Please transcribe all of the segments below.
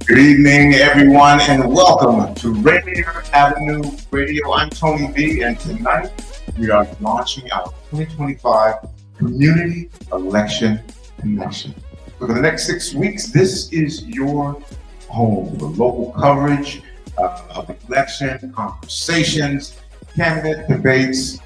Good evening, everyone, and welcome to Rainier Avenue Radio. I'm Tony B, and tonight we are launching our 2025 Community Election Connection. For the next 6 weeks, this is your home for local coverage of election, conversations, candidate debates,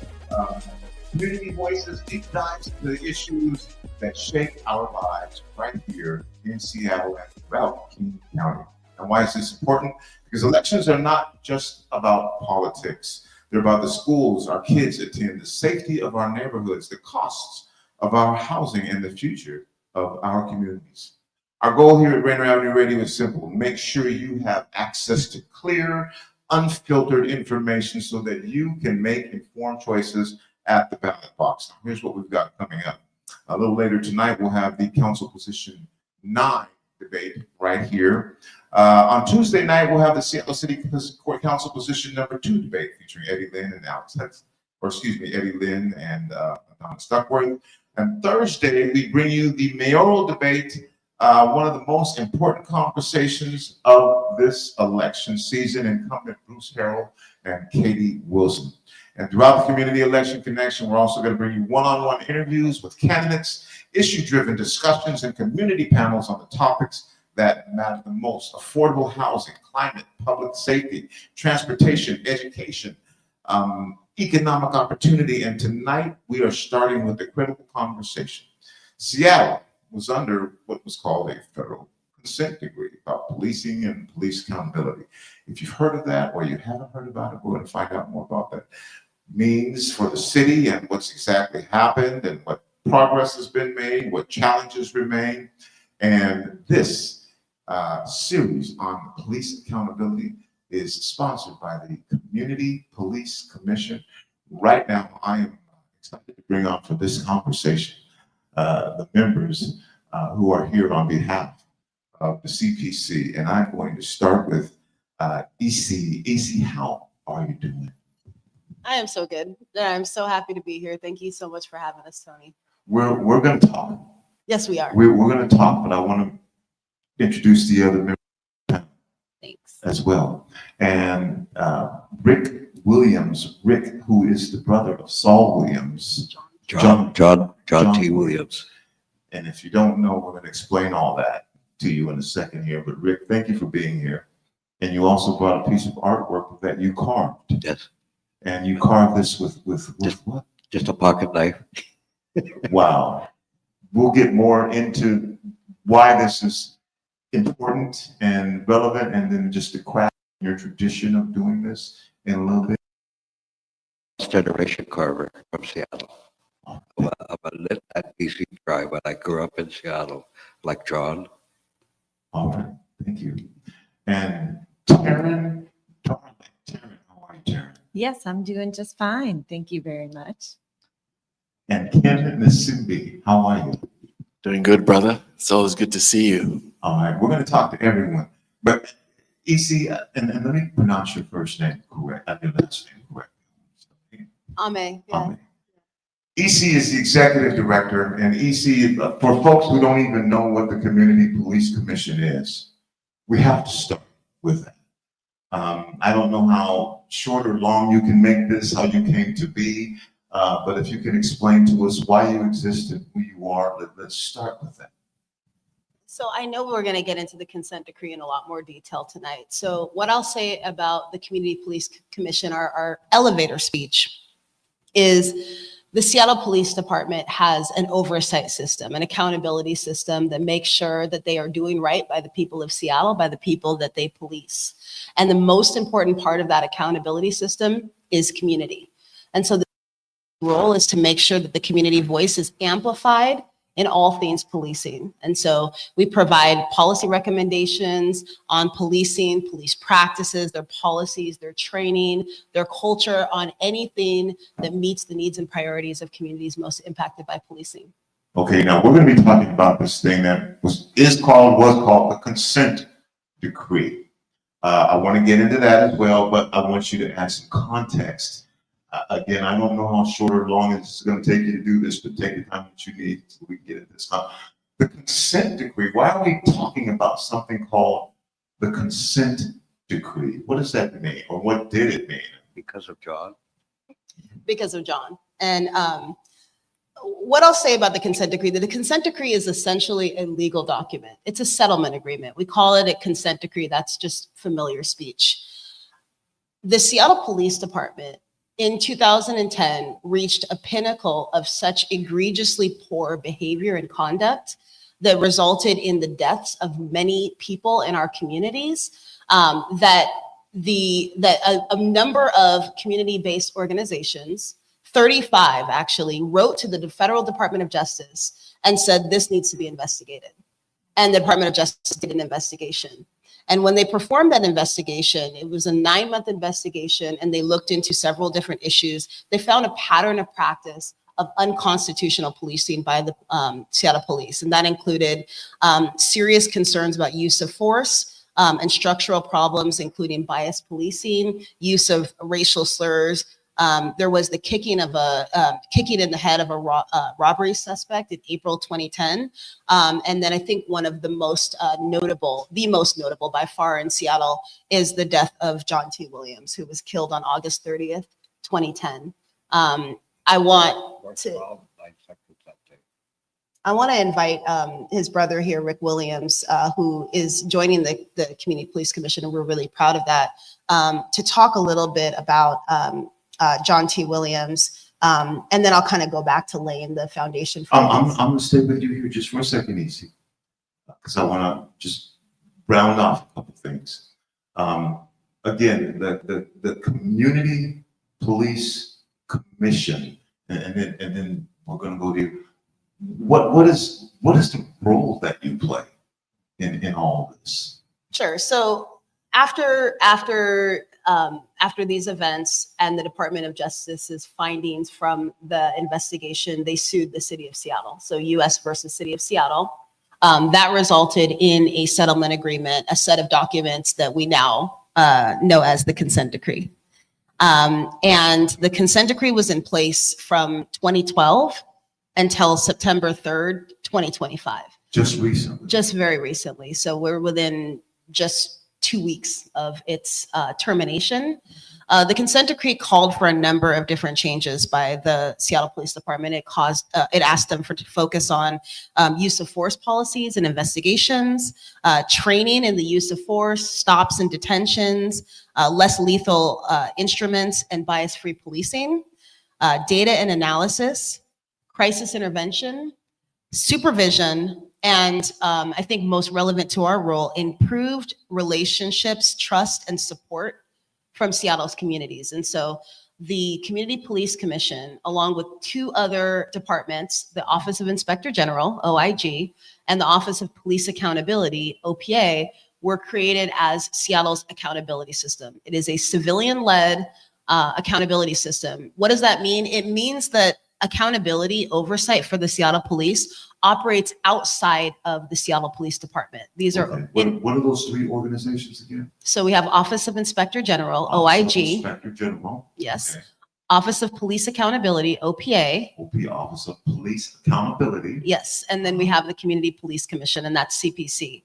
community voices, deep dives into the issues that shape our lives right here in Seattle and throughout King County. And why is this important? Because elections are not just about politics. They're about the schools our kids attend, the safety of our neighborhoods, the costs of our housing, and the future of our communities. Our goal here at Rainier Avenue Radio is simple. Make sure you have access to clear, unfiltered information so that you can make informed choices at the ballot box. Now, here's what we've got coming up. A little later tonight, we'll have the Council Position 9 debate right here. On Tuesday night, we'll have the Seattle City Court Council Position number 2 debate featuring Eddie Lynn and Eddie Lynn and Don Stuckworth. And Thursday, we bring you the mayoral debate, one of the most important conversations of this election season, incumbent Bruce Harrell and Katie Wilson. And throughout the Community Election Connection, we're also going to bring you one-on-one interviews with candidates, issue-driven discussions, and community panels on the topics that matter the most: affordable housing, climate, public safety, transportation, education, economic opportunity. And tonight, we are starting with the critical conversation. Seattle was under what was called a federal consent decree about policing and police accountability. If you've heard of that or you haven't heard about it, we're going to find out more about that means for the city and what's exactly happened and what progress has been made, what challenges remain. And this series on police accountability is sponsored by the Community Police Commission. Right now, I am excited to bring on for this conversation the members who are here on behalf of the CPC. And I'm going to start with Eci. Eci, how are you doing? I am so good. I'm so happy to be here. Thank you so much for having us, Tony. We're going to talk. Yes, we are. We're going to talk, but I want to introduce the other members as well. And Rick Williams, who is the brother of Saul Williams. John T. Williams. And if you don't know, we're going to explain all that to you in a second here. But Rick, thank you for being here. And you also brought a piece of artwork that you carved. Yes. And you carved this with what? Just a pocket knife. Wow. We'll get more into why this is important and relevant, and then just the craft and your tradition of doing this in a little bit. Generation carver from Seattle. I'm a lit at BC Drive, but I grew up in Seattle, like John. All right, thank you. And Taryn, how are you, Taryn? Yes, I'm doing just fine. Thank you very much. And Ken Nasimbi, how are you? Doing good, brother. It's always good to see you. All right, we're going to talk to everyone. But Eci, and let me pronounce your first name correct, your last name correct. Ameh. Yeah. Ameh. Eci is the executive director, and Eci, for folks who don't even know what the Community Police Commission is, we have to start with that. I don't know how short or long you can make this, how you came to be, but if you can explain to us why you exist and who you are, let's start with that. So I know we're going to get into the consent decree in a lot more detail tonight. So what I'll say about the Community Police Commission, our elevator speech, is the Seattle Police Department has an oversight system, an accountability system that makes sure that they are doing right by the people of Seattle, by the people that they police. And the most important part of that accountability system is community. And so the role is to make sure that the community voice is amplified in all things policing. And so we provide policy recommendations on policing, police practices, their policies, their training, their culture, on anything that meets the needs and priorities of communities most impacted by policing. Okay, now we're going to be talking about this thing that was called the consent decree. I want to get into that as well, but I want you to add some context. Again, I don't know how short or long it's going to take you to do this, but take the time that you need so we can get into this. The consent decree, why are we talking about something called the consent decree. What does that mean, or what did it mean? Because of John. Because of John. And what I'll say about the consent decree, that the consent decree is essentially a legal document. It's a settlement agreement. We call it a consent decree. That's just familiar speech. The Seattle Police Department in 2010 reached a pinnacle of such egregiously poor behavior and conduct that resulted in the deaths of many people in our communities, that a number of community-based organizations, 35 actually, wrote to the Federal Department of Justice and said this needs to be investigated. And the Department of Justice did an investigation. And when they performed that investigation, it was a 9-month investigation, and they looked into several different issues. They found a pattern of practice of unconstitutional policing by the Seattle Police. And that included serious concerns about use of force and structural problems, including biased policing, use of racial slurs. There was the kicking in the head of a robbery suspect in April 2010. And then I think one of the most notable by far in Seattle is the death of John T. Williams, who was killed on August 30th, 2010. I want to invite his brother here, Rick Williams, who is joining the Community Police Commission, and we're really proud of that, to talk a little bit about John T. Williams, and then I'll kind of go back to laying the foundation for I'm going to stay with you here just for a second, Eci, because I want to just round off a couple things. Again, the Community Police Commission, and then we're going to go to what is the role that you play in all this? Sure. So after these events and the Department of Justice's findings from the investigation, they sued the city of Seattle. So U.S. versus city of Seattle. That resulted in a settlement agreement, a set of documents that we now know as the consent decree. And the consent decree was in place from 2012 until September 3rd, 2025. Just recently. Just very recently. So we're within just 2 weeks of its termination. The consent decree called for a number of different changes by the Seattle Police Department. It asked them to focus on use of force policies and investigations, training in the use of force, stops and detentions, less lethal instruments and bias-free policing, data and analysis, crisis intervention, supervision, and I think most relevant to our role, improved relationships, trust, and support from Seattle's communities. And so the Community Police Commission, along with 2 other departments, the Office of Inspector General, OIG, and the Office of Police Accountability, OPA, were created as Seattle's accountability system. It is a civilian-led accountability system. What does that mean? It means that accountability oversight for the Seattle Police operates outside of the Seattle Police Department. These are what are those 3 organizations again? So we have Office of Inspector General, Office OIG. of Inspector General. Yes. Okay. Office of Police Accountability, OPA. Office of Police Accountability. Yes. And then we have the Community Police Commission, and that's CPC.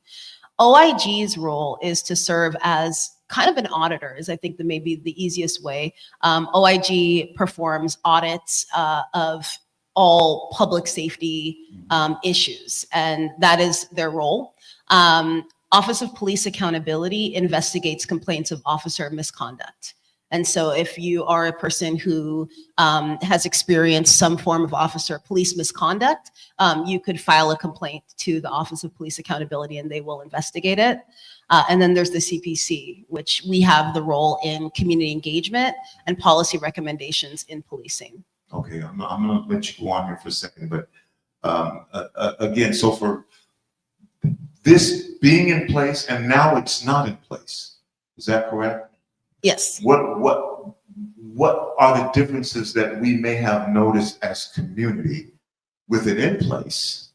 OIG's role is to serve as kind of an auditor, is I think maybe the easiest way. OIG performs audits of all public safety issues, and that is their role. Office of Police Accountability investigates complaints of officer misconduct. And so if you are a person who has experienced some form of police misconduct, you could file a complaint to the Office of Police Accountability and they will investigate it. And then there's the CPC, which we have the role in community engagement and policy recommendations in policing. Okay, I'm going to let you go on here for a second, but again, so for this being in place and now it's not in place, is that correct? Yes. What are the differences that we may have noticed as community with it in place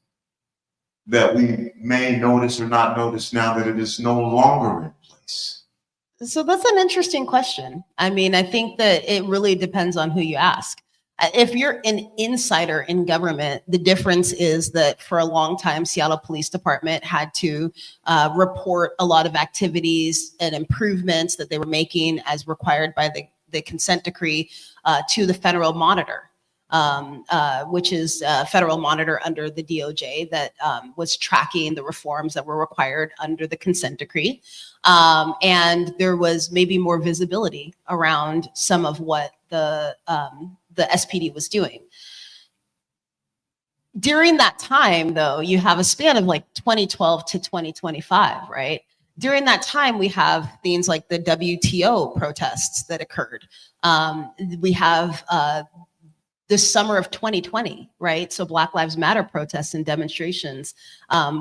that we may notice or not notice now that it is no longer in place? So that's an interesting question. I mean, I think that it really depends on who you ask. If you're an insider in government, the difference is that for a long time, Seattle Police Department had to report a lot of activities and improvements that they were making as required by the consent decree to the federal monitor, which is a federal monitor under the DOJ that was tracking the reforms that were required under the consent decree. And there was maybe more visibility around some of what the SPD was doing. During that time, though, you have a span of like 2012 to 2025, right? During that time, we have things like the WTO protests that occurred. We have the summer of 2020, right? So Black Lives Matter protests and demonstrations,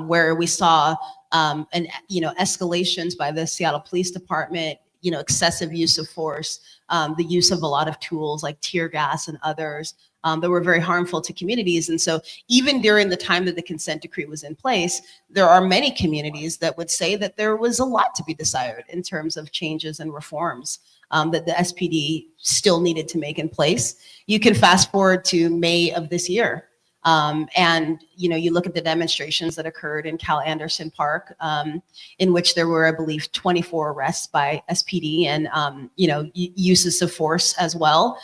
where we saw escalations by the Seattle Police Department, excessive use of force, the use of a lot of tools like tear gas and others that were very harmful to communities. And so even during the time that the consent decree was in place, there are many communities that would say that there was a lot to be desired in terms of changes and reforms that the SPD still needed to make in place. You can fast forward to May of this year. And you look at the demonstrations that occurred in Cal Anderson Park, in which there were, I believe, 24 arrests by SPD and uses of force as well.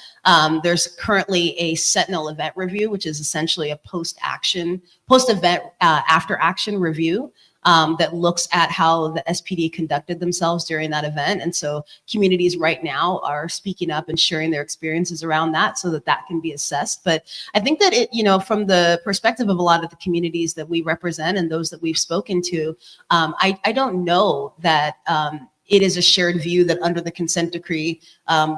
There's currently a Sentinel event review, which is essentially a post-event after action review that looks at how the SPD conducted themselves during that event. And so communities right now are speaking up and sharing their experiences around that so that that can be assessed. But I think that from the perspective of a lot of the communities that we represent and those that we've spoken to, I don't know that it is a shared view that under the consent decree,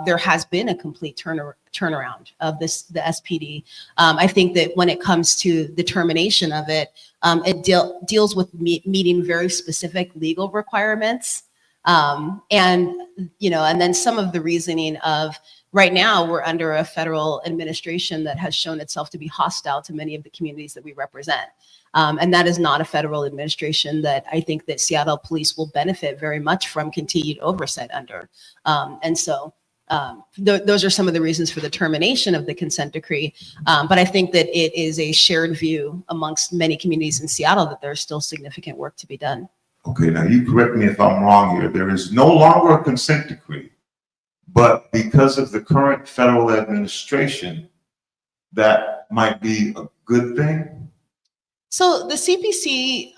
there has been a complete turnaround of the SPD. I think that when it comes to the termination of it, it deals with meeting very specific legal requirements. And then some of the reasoning of right now we're under a federal administration that has shown itself to be hostile to many of the communities that we represent. And that is not a federal administration that I think that Seattle police will benefit very much from continued oversight under. And so those are some of the reasons for the termination of the consent decree. But I think that it is a shared view amongst many communities in Seattle that there's still significant work to be done. Okay, now you correct me if I'm wrong here. There is no longer a consent decree, but because of the current federal administration, that might be a good thing. So the CPC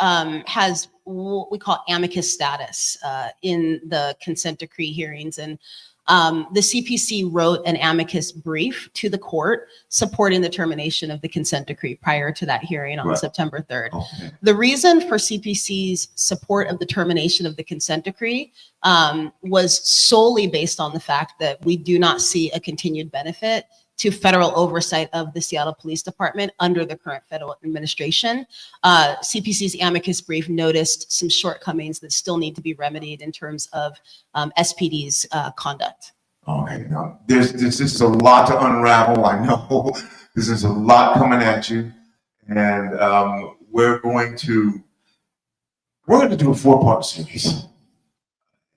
has what we call amicus status in the consent decree hearings. And the CPC wrote an amicus brief to the court supporting the termination of the consent decree prior to that hearing on September 3rd. Okay. The reason for CPC's support of the termination of the consent decree was solely based on the fact that we do not see a continued benefit to federal oversight of the Seattle Police Department under the current federal administration. CPC's amicus brief noticed some shortcomings that still need to be remedied in terms of SPD's conduct. Okay, now there's just a lot to unravel. I know this is a lot coming at you, and we're going to do a 4-part series.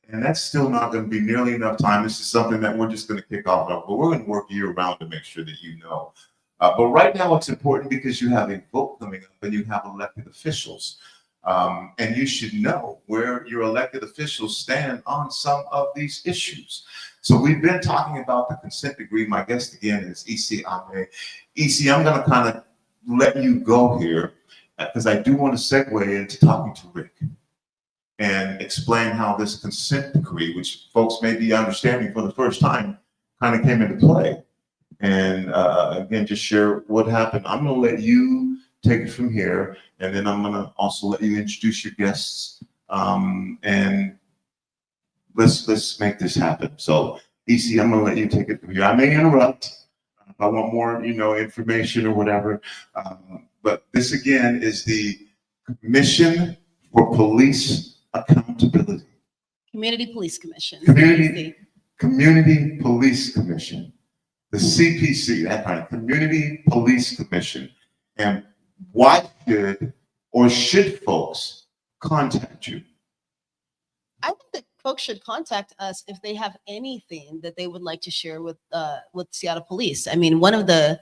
And that's still not going to be nearly enough time. This is something that we're just going to kick off, but we're going to work year round to make sure that you know. But right now it's important because you have a vote coming up and you have elected officials. And you should know where your elected officials stand on some of these issues. So we've been talking about the consent decree. My guest again is Eci Ameh. Eci, I'm going to kind of let you go here because I do want to segue into talking to Rick and explain how this consent decree, which folks may be understanding for the first time, kind of came into play. And again, just share what happened. I'm going to let you take it from here, and then I'm going to also let you introduce your guests. And let's make this happen. So, Eci, I'm going to let you take it from here. I may interrupt if I want more, information or whatever. But this again is the Commission for Police Accountability. Community Police Commission. Community Police Commission. The CPC, that kind of Community Police Commission. And why should folks contact you? I think that folks should contact us if they have anything that they would like to share with Seattle Police. I mean, one of the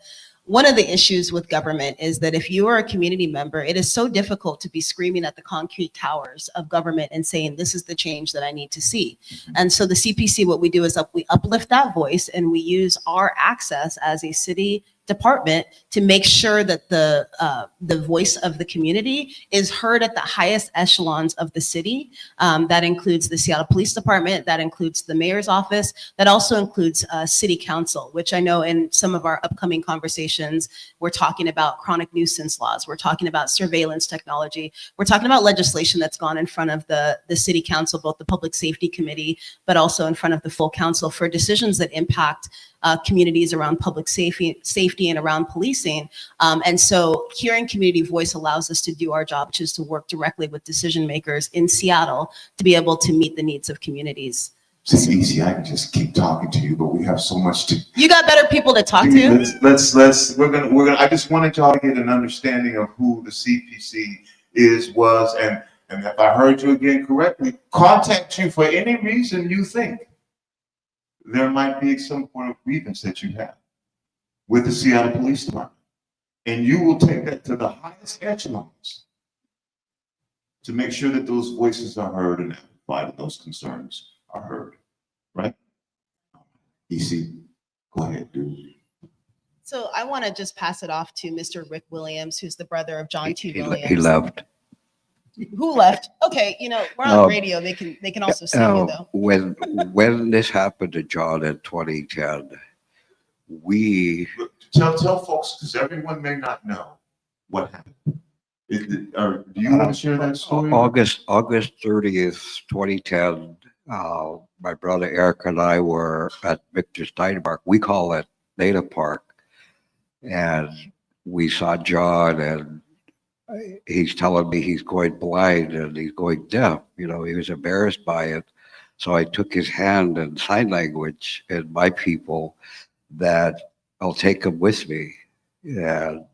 issues with government is that if you are a community member, it is so difficult to be screaming at the concrete towers of government and saying, this is the change that I need to see. And so the CPC, what we do is we uplift that voice, and we use our access as a city department to make sure that the voice of the community is heard at the highest echelons of the city. That includes the Seattle Police Department, that includes the mayor's office, that also includes city council, which I know in some of our upcoming conversations, we're talking about chronic nuisance laws, we're talking about surveillance technology, we're talking about legislation that's gone in front of the city council, both the public safety committee, but also in front of the full council for decisions that impact communities around public safety and around policing. And so hearing community voice allows us to do our job, which is to work directly with decision makers in Seattle to be able to meet the needs of communities. It's easy. I can just keep talking to you, but we have so much to. You got better people to talk to? Let's, we're gonna, I just wanted y'all to get an understanding of who the CPC was, and if I heard you again correctly, contact you for any reason you think there might be some point of grievance that you have with the Seattle Police Department. And you will take that to the highest echelons to make sure that those voices are heard and amplified and those concerns are heard, right? Eci, go ahead, dude. So I want to just pass it off to Mr. Rick Williams, who's the brother of John T. Williams. He left. Who left? Okay, we're on radio. They can also see you though. When this happened to John in 2010, we tell folks, because everyone may not know what happened. Do you want to share that story? August 30th, 2010. My brother Eric and I were at Victor's Data Park. We call it Data Park, and we saw John, and he's telling me he's going blind and he's going deaf. He was embarrassed by it. So I took his hand in sign language, and my people that I'll take him with me. And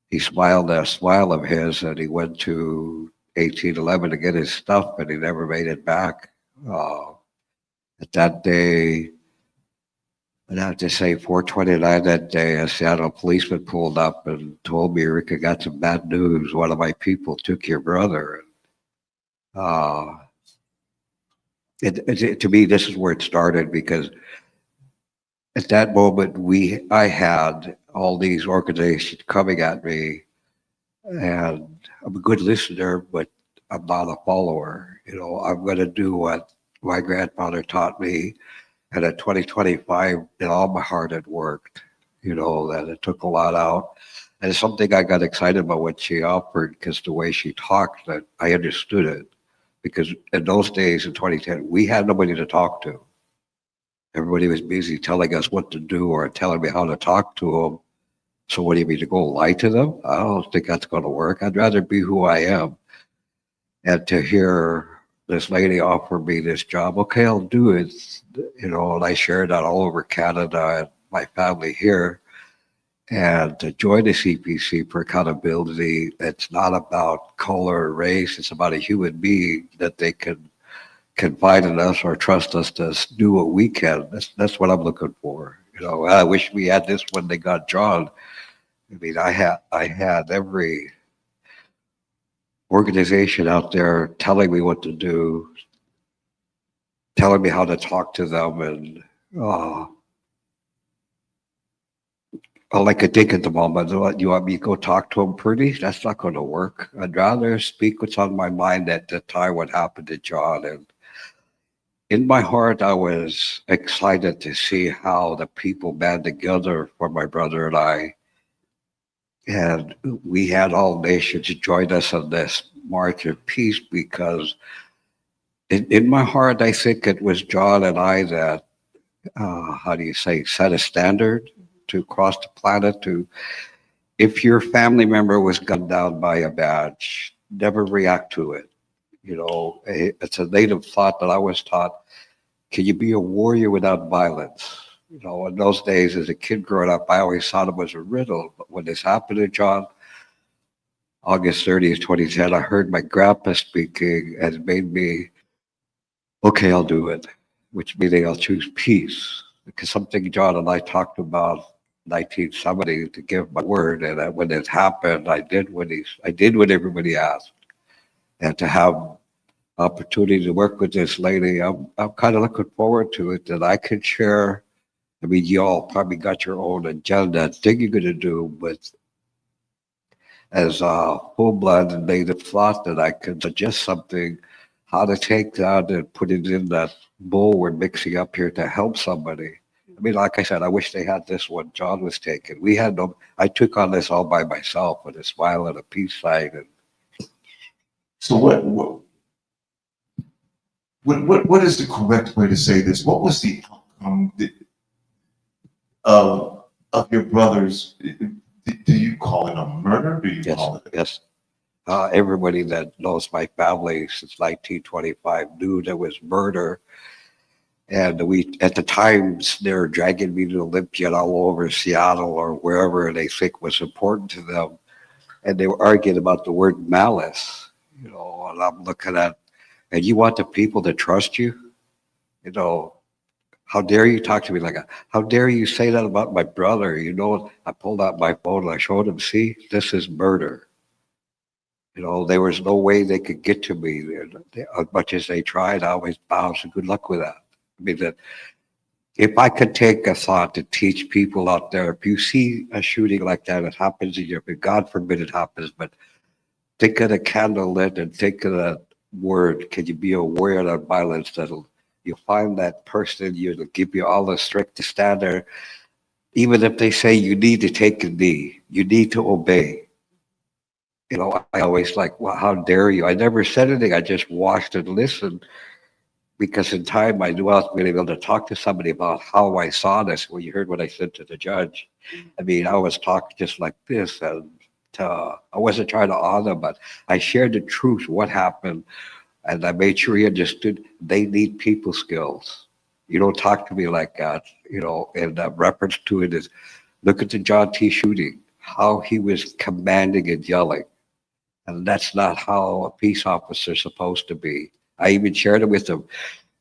he smiled that smile of his, and he went to 1811 to get his stuff, and he never made it back. At that day, I'd have to say 4:29 that day, a Seattle policeman pulled up and told me, Rick, I got some bad news. One of my people took your brother. To me, this is where it started, because at that moment, I had all these organizations coming at me, and I'm a good listener, but I'm not a follower. I'm going to do what my grandfather taught me. And at 2025, in all my heart, it worked, that it took a lot out. And it's something I got excited about what she offered, because the way she talked, that I understood it. Because in those days in 2010, we had nobody to talk to. Everybody was busy telling us what to do or telling me how to talk to them. So what do you mean, to go lie to them? I don't think that's going to work. I'd rather be who I am. And to hear this lady offer me this job, okay, I'll do it. And I shared that all over Canada and my family here. And to join the CPC for accountability, it's not about color or race. It's about a human being that they can confide in us or trust us to do what we can. That's what I'm looking for. I wish we had this when they got John. I mean, I had every organization out there telling me what to do, telling me how to talk to them, and all I could think at the moment, you want me to go talk to them pretty? That's not going to work. I'd rather speak what's on my mind at the time, what happened to John. And in my heart, I was excited to see how the people band together for my brother and I. And we had all nations join us on this march of peace, because in my heart, I think it was John and I that, set a standard to cross the planet. If your family member was gunned down by a badge, never react to it. It's a native thought that I was taught. Can you be a warrior without violence? In those days, as a kid growing up, I always thought it was a riddle. But when this happened to John, August 30th, 2010, I heard my grandpa speaking, and it made me okay, I'll do it, which meaning I'll choose peace. Because something John and I talked about 1970 to give my word, and that when it happened, I did what everybody asked, and to have opportunity to work with this lady, I'm kind of looking forward to it that I can share. I mean, you all probably got your own agenda, thing you're going to do, but as a full-blooded native thought that I could suggest something, how to take that and put it in that bowl we're mixing up here to help somebody. I mean, like I said, I wish they had this one John was taking. We had no, I took on this all by myself with a smile and a peace sign. And So what is the correct way to say this? What was the outcome of your brother's? Do you call it a murder? Do you yes, call it? yes. Everybody that knows my family since 1925 knew there was murder. And we, at the times, they were dragging me to Olympia and all over Seattle or wherever they think was important to them. And they were arguing about the word malice, you know, and I'm looking at, and you want the people to trust you? You know, how dare you talk to me like that? How dare you say that about my brother? You know, I pulled out my phone and I showed him, see, this is murder. You know, there was no way they could get to me. As much as they tried, I always bowed, so good luck with that. I mean, that if I could take a thought to teach people out there, if you see a shooting like that, it happens in your, God forbid it happens, but think of the candle lit and think of that word. Can you be aware of violence that'll, you'll find that person, it'll give you all the strength to stand there. Even if they say you need to take a knee, you need to obey. You know, I always like, well, how dare you? I never said anything. I just watched and listened because in time I knew I was going to be able to talk to somebody about how I saw this. Well, you heard what I said to the judge. I mean, I was talking just like this, and I wasn't trying to honor, but I shared the truth, what happened, and I made sure he understood they need people skills. You don't talk to me like that, you know, and reference to it is look at the John T. shooting, how he was commanding and yelling. And that's not how a peace officer is supposed to be. I even shared it with them.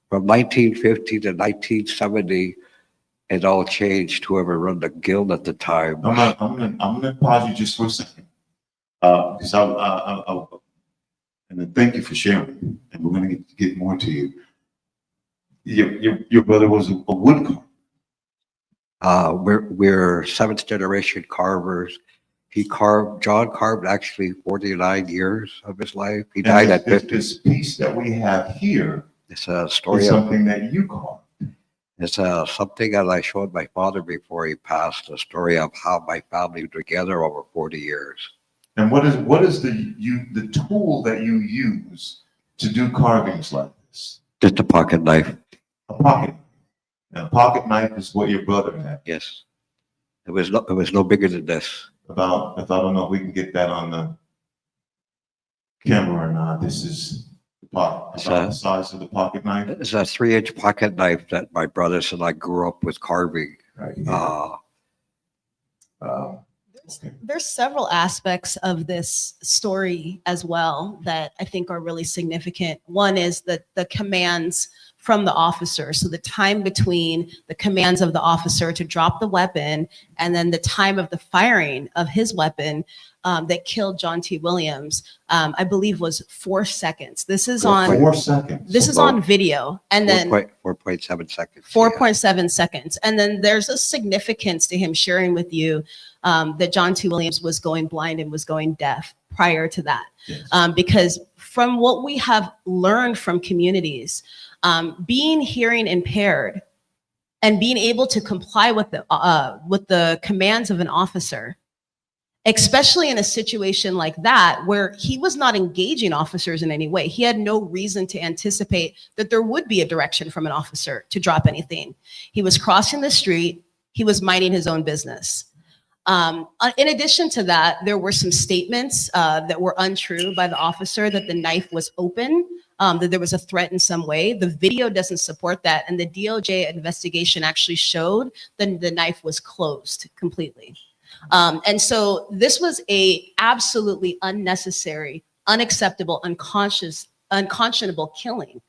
From 1950 to 1970, it all changed. Whoever run the guild at the time. I'm gonna pause you just for a second. Because and then thank you for sharing. And we're gonna get more to you. Your brother was a woodcarver. We're seventh generation carvers. John carved actually 49 years of his life. He died at 50. This piece that we have here It's a is story of, something that you carved. it's something that I showed my father before he passed, a story of how my family was together over 40 years. And what is the tool that you use to do carvings like this? Just a pocket knife. A pocket. Now, a pocket knife is what your brother had. Yes. It was no bigger than this. About, if I don't know if we can get that on the camera or not. This is about the size of the pocket knife. It's a 3-inch pocket knife that my brothers and I grew up with carving. Right here. Okay. There's several aspects of this story as well that I think are really significant. One is the commands from the officer. So the time between the commands of the officer to drop the weapon and then the time of the firing of his weapon that killed John T. Williams, I believe was 4 seconds. This is on 4 seconds. This is on video, and then 4.7 seconds. 4.7 seconds. And then there's a significance to him sharing with you that John T. Williams was going blind and was going deaf prior to that. Yes. Because from what we have learned from communities, being hearing impaired and being able to comply with the commands of an officer, especially in a situation like that, where he was not engaging officers in any way. He had no reason to anticipate that there would be a direction from an officer to drop anything. He was crossing the street. He was minding his own business. In addition to that, there were some statements that were untrue by the officer that the knife was open, that there was a threat in some way. The video doesn't support that. And the DOJ investigation actually showed that the knife was closed completely. And so this was a absolutely unnecessary, unacceptable, unconscionable killing.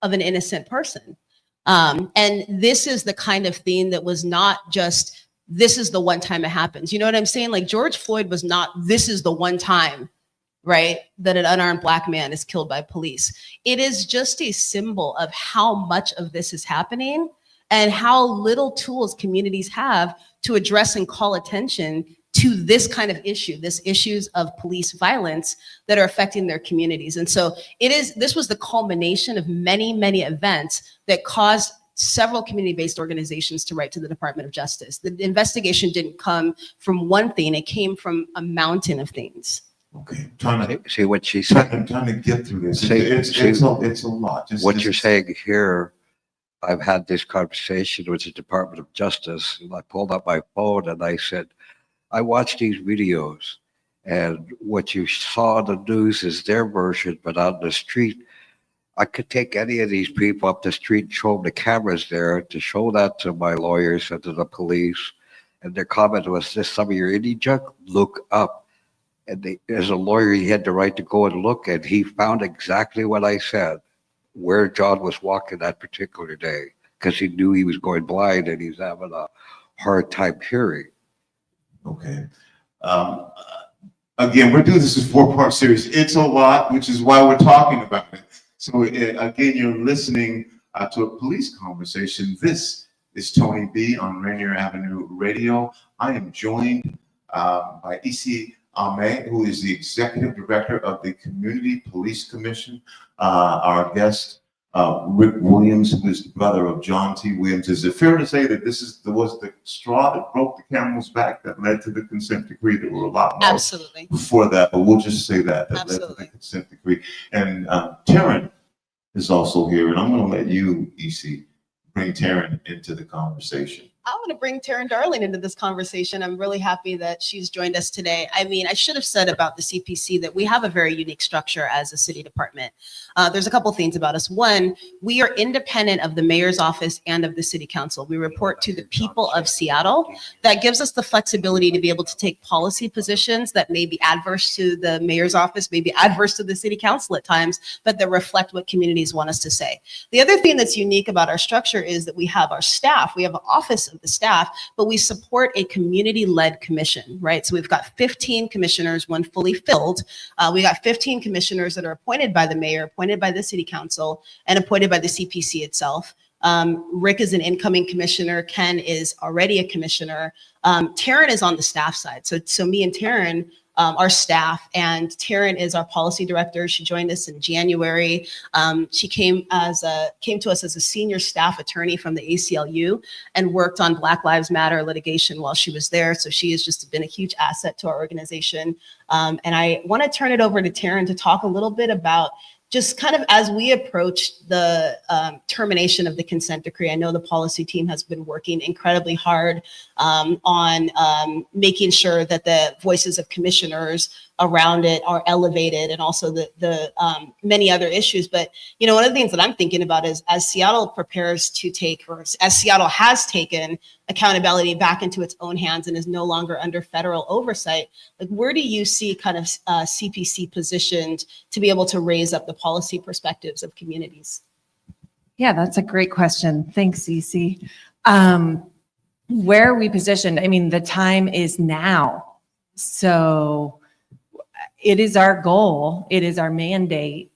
of an innocent person. And this is the kind of thing that was not just, this is the one time it happens. You know what I'm saying? Like George Floyd was not, this is the one time, right, that an unarmed Black man is killed by police. It is just a symbol of how much of this is happening and how little tools communities have to address and call attention to this kind of issue, this issues of police violence that are affecting their communities. And so this was the culmination of many, many events that caused several community-based organizations to write to the Department of Justice. The investigation didn't come from one thing, it came from a mountain of things. Okay, trying to, See what she said? I'm trying to get through this. See- It's a lot. What you're saying here, I've had this conversation with the Department of Justice, and I pulled up my phone and I said, I watched these videos, and what you saw on the news is their version, but on the street, I could take any of these people up the street and show them the cameras there to show that to my lawyers and to the police. And their comment was, this some of your indie junk? Look up. And as a lawyer, he had the right to go and look, and he found exactly what I said, where John was walking that particular day, because he knew he was going blind and he's having a hard time hearing. Okay. Again, we're doing this as a 4-part series. It's a lot, which is why we're talking about it. So again, you're listening to a police conversation. This is Tony B on Rainier Avenue Radio. I am joined by Eci Ameh, who is the Executive Director of the Community Police Commission. Our guest, Rick Williams, who is the brother of John T. Williams. Is it fair to say that was the straw that broke the camel's back that led to the consent decree? There were a lot more Absolutely. before that, but we'll just say that led to Absolutely. the consent decree. And Taryn is also here, and I'm going to let you, Eci, bring Taryn into the conversation. I want to bring Taryn Darling into this conversation. I'm really happy that she's joined us today. I mean, I should have said about the CPC that we have a very unique structure as a city department. There's a couple things about us. One, we are independent of the mayor's office and of the city council. We report to the people of Seattle. That gives us the flexibility to be able to take policy positions that may be adverse to the mayor's office, maybe adverse to the city council at times, but that reflect what communities want us to say. The other thing that's unique about our structure is that we have our staff. We have an office of the staff, but we support a community-led commission, right? So we've got 15 commissioners, one fully filled. We got 15 commissioners that are appointed by the mayor, appointed by the city council, and appointed by the CPC itself. Rick is an incoming commissioner. Ken is already a commissioner. Taryn is on the staff side. So me and Taryn our staff, and Taryn is our policy director. She joined us in January. She came to us as a senior staff attorney from the ACLU and worked on Black Lives Matter litigation while she was there. So she has just been a huge asset to our organization. And I want to turn it over to Taryn to talk a little bit about just kind of as we approach the termination of the consent decree. I know the policy team has been working incredibly hard on making sure that the voices of commissioners around it are elevated, and also the many other issues. But, you know, one of the things that I'm thinking about is as Seattle prepares to take, or as Seattle has taken accountability back into its own hands and is no longer under federal oversight, like where do you see kind of CPC positioned to be able to raise up the policy perspectives of communities? Yeah, that's a great question. Thanks, Eci. Where are we positioned? I mean, the time is now. So it is our goal, it is our mandate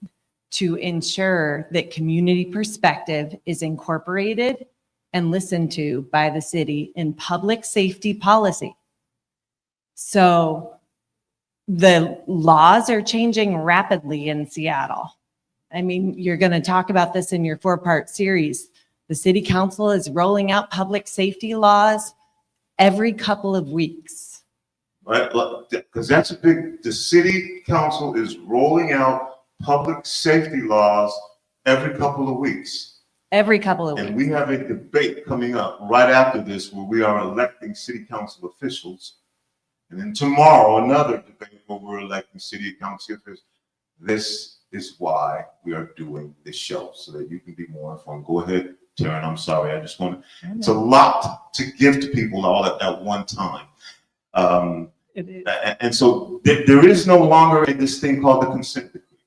to ensure that community perspective is incorporated and listened to by the city in public safety policy. So the laws are changing rapidly in Seattle. I mean, you're going to talk about this in your 4-part series. The city council is rolling out public safety laws every couple of weeks. Right, because that's a big, the city council is rolling out public safety laws every couple of weeks. Every couple of weeks. And we have a debate coming up right after this where we are electing city council officials. And then tomorrow, another debate where we're electing city council officials. This is why we are doing this show, so that you can be more informed. Go ahead, Taryn, I'm sorry. I just want to, it's a lot to give to people all at one time. And so there is no longer this thing called the consent decree.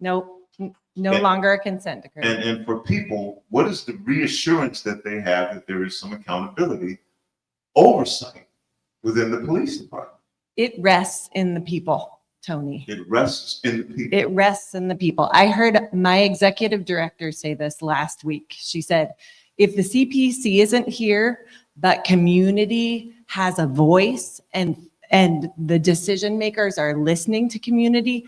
Nope. No And- longer a consent decree. And for people, what is the reassurance that they have that there is some accountability, oversight within the police department? It rests in the people, Tony. It rests in the people. It rests in the people. I heard my executive director say this last week. She said, if the CPC isn't here, but community has a voice and the decision makers are listening to community,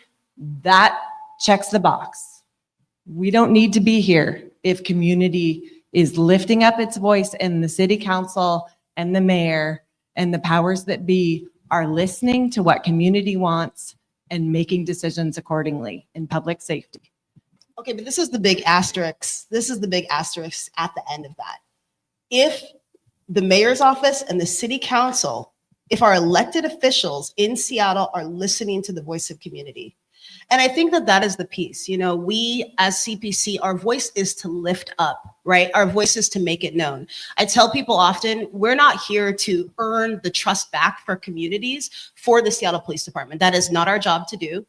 that checks the box. We don't need to be here if community is lifting up its voice and the city council and the mayor and the powers that be are listening to what community wants and making decisions accordingly in public safety. Okay, but this is the big asterisk. This is the big asterisk at the end of that. If the mayor's office and the city council, if our elected officials in Seattle are listening to the voice of community, and I think that that is the piece. You know, we as CPC, our voice is to lift up, right? Our voice is to make it known. I tell people often, we're not here to earn the trust back for communities for the Seattle Police Department. That is not our job to do.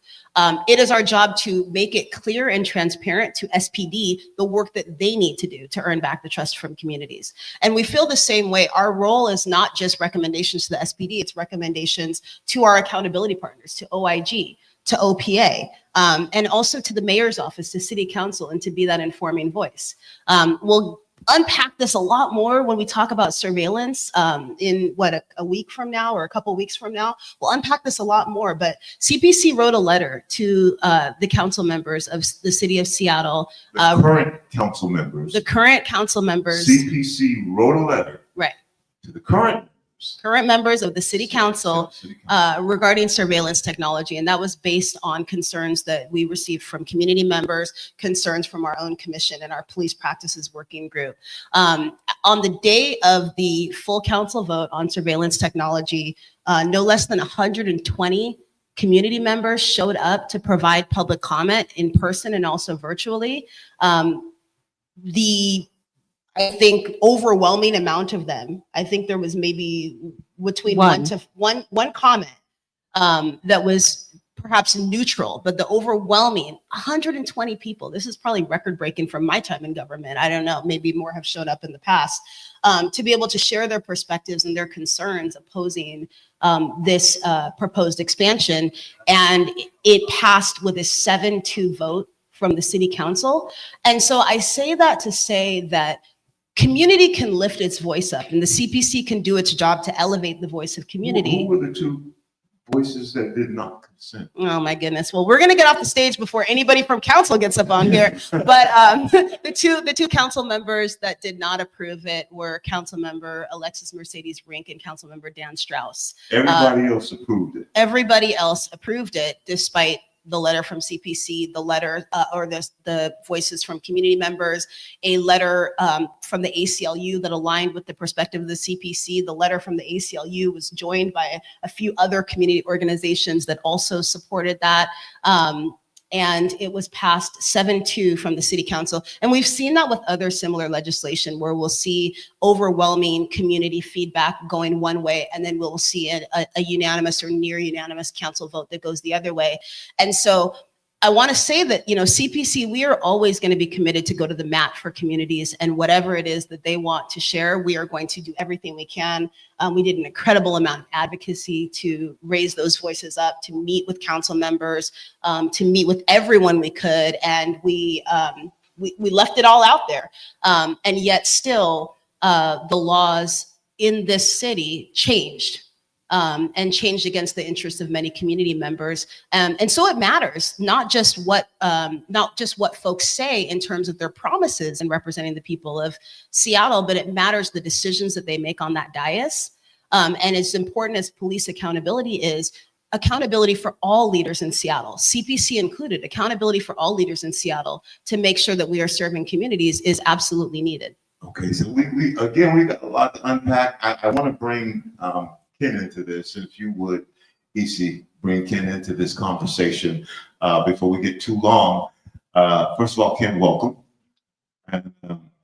It is our job to make it clear and transparent to SPD the work that they need to do to earn back the trust from communities. And we feel the same way. Our role is not just recommendations to the SPD, it's recommendations to our accountability partners, to OIG, to OPA, and also to the mayor's office, to city council, and to be that informing voice. We'll unpack this a lot more when we talk about surveillance in a week from now or a couple weeks from now. We'll unpack this a lot more, but CPC wrote a letter to the council members of the city of Seattle. The current council members. The current council members. CPC wrote a letter. Right. To the current members of the city council regarding surveillance technology. And that was based on concerns that we received from community members, concerns from our own commission and our police practices working group. On the day of the full council vote on surveillance technology, no less than 120 community members showed up to provide public comment in person and also virtually. I think overwhelming amount of them, I think there was maybe between one comment that was perhaps neutral, but the overwhelming 120 people, this is probably record breaking from my time in government. I don't know, maybe more have shown up in the past, to be able to share their perspectives and their concerns opposing this proposed expansion. And it passed with a 7-2 vote from the city council. And so I say that to say that community can lift its voice up and the CPC can do its job to elevate the voice of community. Who were the two voices that did not consent? Oh my goodness. Well, we're gonna get off the stage before anybody from council gets up on here. But the two council members that did not approve it were Council Member Alexis Mercedes Rink and Council Member Dan Strauss. Everybody else approved it. Everybody else approved it despite the letter from CPC, the letter or the voices from community members, a letter from the ACLU that aligned with the perspective of the CPC. The letter from the ACLU was joined by a few other community organizations that also supported that. And it was passed 7-2 from the city council. And we've seen that with other similar legislation where we'll see overwhelming community feedback going one way, and then we'll see a unanimous or near unanimous council vote that goes the other way. And so I want to say that, you know, CPC, we are always going to be committed to go to the mat for communities, and whatever it is that they want to share, we are going to do everything we can. We did an incredible amount of advocacy to raise those voices up, to meet with council members, to meet with everyone we could, and we left it all out there. And yet still, the laws in this city changed. And changed against the interests of many community members. And so it matters, not just what folks say in terms of their promises in representing the people of Seattle, but it matters the decisions that they make on that dais. And as important as police accountability is, accountability for all leaders in Seattle, CPC included, accountability for all leaders in Seattle to make sure that we are serving communities is absolutely needed. Okay, so we got a lot to unpack. I want to bring Ken into this, if you would, Eci, bring Ken into this conversation before we get too long. First of all, Ken, welcome. And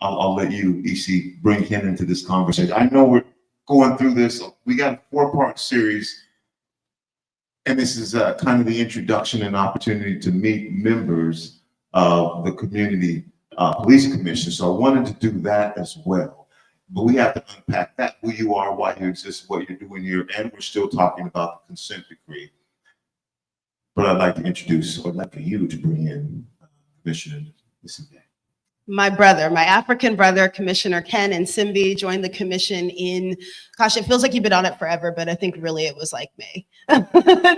I'll let you, Eci, bring Ken into this conversation. I know we're going through this. We got a 4-part series, and this is kind of the introduction and opportunity to meet members of the Community Police Commission. So I wanted to do that as well. But we have to unpack that, who you are, why you exist, what you're doing here, and we're still talking about the consent decree. But I'd like to introduce, or I'd like for you to bring in Commissioner Eci Ameh. My brother, my African brother, Commissioner Ken and Simbi, joined the commission in, gosh, it feels like you've been on it forever, but I think really it was like May.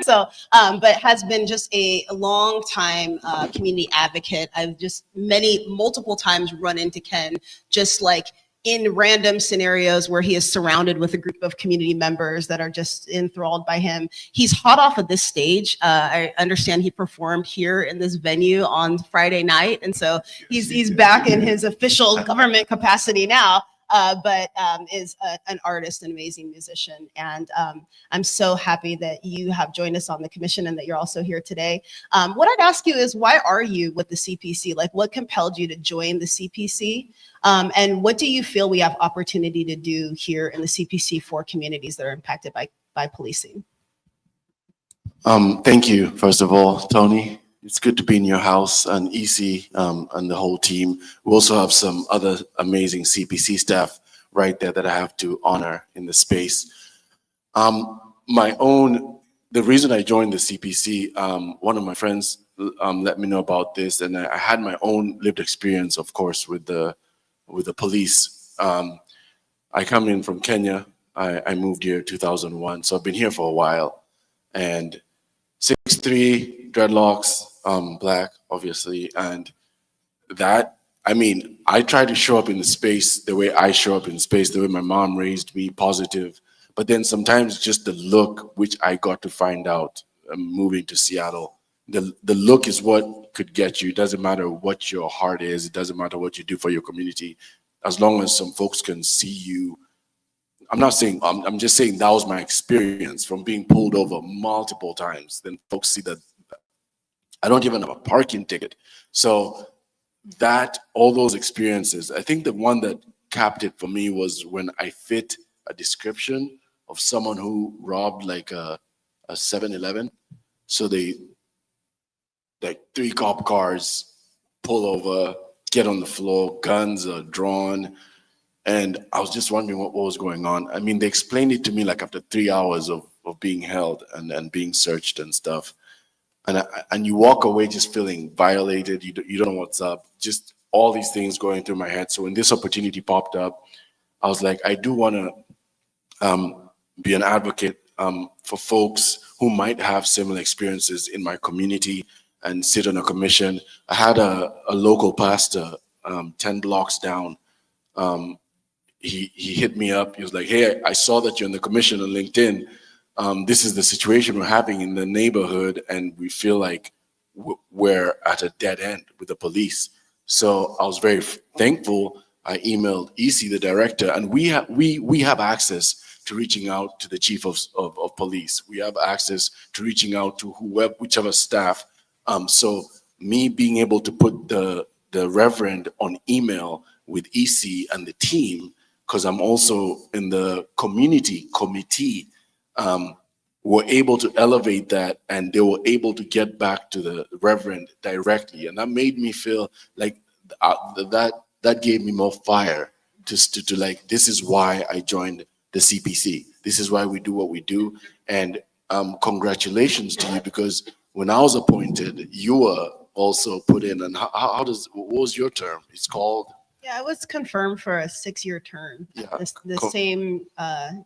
So, but has been just a long time community advocate. I've just multiple times run into Ken, just like in random scenarios where he is surrounded with a group of community members that are just enthralled by him. He's hot off of this stage. I understand he performed here in this venue on Friday night. And so he's back in his official government capacity now, but is an artist, an amazing musician. And I'm so happy that you have joined us on the commission and that you're also here today. What I'd ask you is, why are you with the CPC? Like, what compelled you to join the CPC? And what do you feel we have opportunity to do here in the CPC for communities that are impacted by policing? Thank you, first of all, Tony. It's good to be in your house, and Eci and the whole team. We also have some other amazing CPC staff right there that I have to honor in the space. The reason I joined the CPC, one of my friends let me know about this, and I had my own lived experience, of course, with the police. I come in from Kenya. I moved here 2001, so I've been here for a while. And 6'3", dreadlocks, black, obviously, and that, I mean, I try to show up in the space the way I show up in space, the way my mom raised me, positive. But then sometimes just the look, which I got to find out moving to Seattle, the look is what could get you. It doesn't matter what your heart is. It doesn't matter what you do for your community. As long as some folks can see you. I'm just saying that was my experience from being pulled over multiple times. Then folks see that I don't even have a parking ticket. So all those experiences, I think the one that capped it for me was when I fit a description of someone who robbed like a 7-Eleven. So like 3 cop cars pull over, get on the floor, guns are drawn. And I was just wondering what was going on. I mean, they explained it to me like after 3 hours of being held and being searched and stuff. And you walk away just feeling violated. You don't know what's up. Just all these things going through my head. So when this opportunity popped up, I was like, I do want to be an advocate for folks who might have similar experiences in my community and sit on a commission. I had a local pastor 10 blocks down. He hit me up. He was like, hey, I saw that you're in the commission on LinkedIn. This is the situation we're having in the neighborhood, and we feel like we're at a dead end with the police. So I was very thankful. I emailed Eci, the director, and we have access to reaching out to the chief of police. We have access to reaching out to whichever staff. So me being able to put the reverend on email with Eci and the team, because I'm also in the community committee, were able to elevate that, and they were able to get back to the reverend directly. And that made me feel like that gave me more fire to like, this is why I joined the CPC. This is why we do what we do. And congratulations to you, because when I was appointed, you were also put in. And what was your term? It's called? Yeah, I was confirmed for a 6-year term. Yeah, the same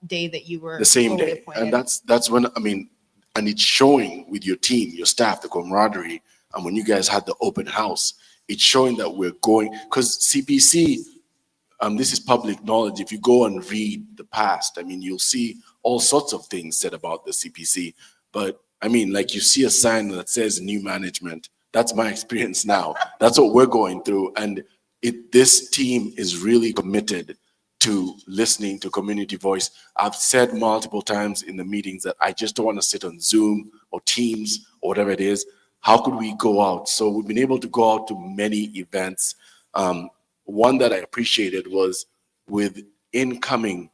day that you were the same day. appointed. And that's when, I mean, and it's showing with your team, your staff, the camaraderie. And when you guys had the open house, it's showing that we're going, because CPC, this is public knowledge. If you go and read the past, I mean, you'll see all sorts of things said about the CPC. But I mean, like, you see a sign that says new management. That's my experience now. That's what we're going through. And this team is really committed to listening to community voice. I've said multiple times in the meetings that I just don't want to sit on Zoom or Teams or whatever it is. How could we go out? So we've been able to go out to many events. One that I appreciated was with incoming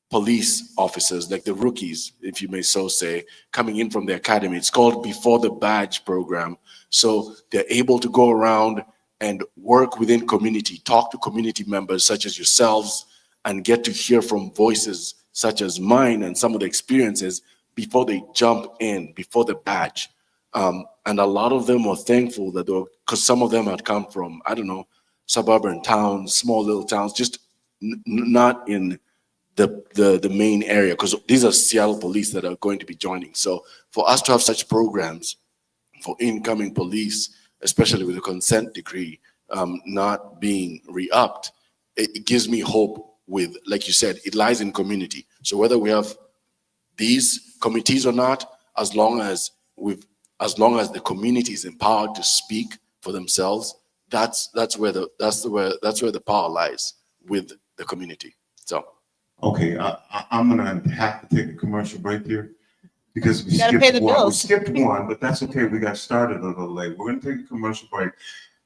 police officers, like the rookies, if you may so say, coming in from the academy. It's called Before the Badge program. So they're able to go around and work within community, talk to community members such as yourselves, and get to hear from voices such as mine and some of the experiences before they jump in, before the badge. And a lot of them were thankful that because some of them had come from, I don't know, suburban towns, small little towns, just not in the main area, because these are Seattle police that are going to be joining. So for us to have such programs for incoming police, especially with the consent decree not being re-upped, it gives me hope with, like you said, it lies in community. So whether we have these committees or not, as long as the community is empowered to speak for themselves, that's where the power lies, with the community. So Okay, I'm gonna have to take a commercial break here because we You gotta pay skipped the one. We bills. skipped one, but that's okay. We got started a little late. We're gonna take a commercial break,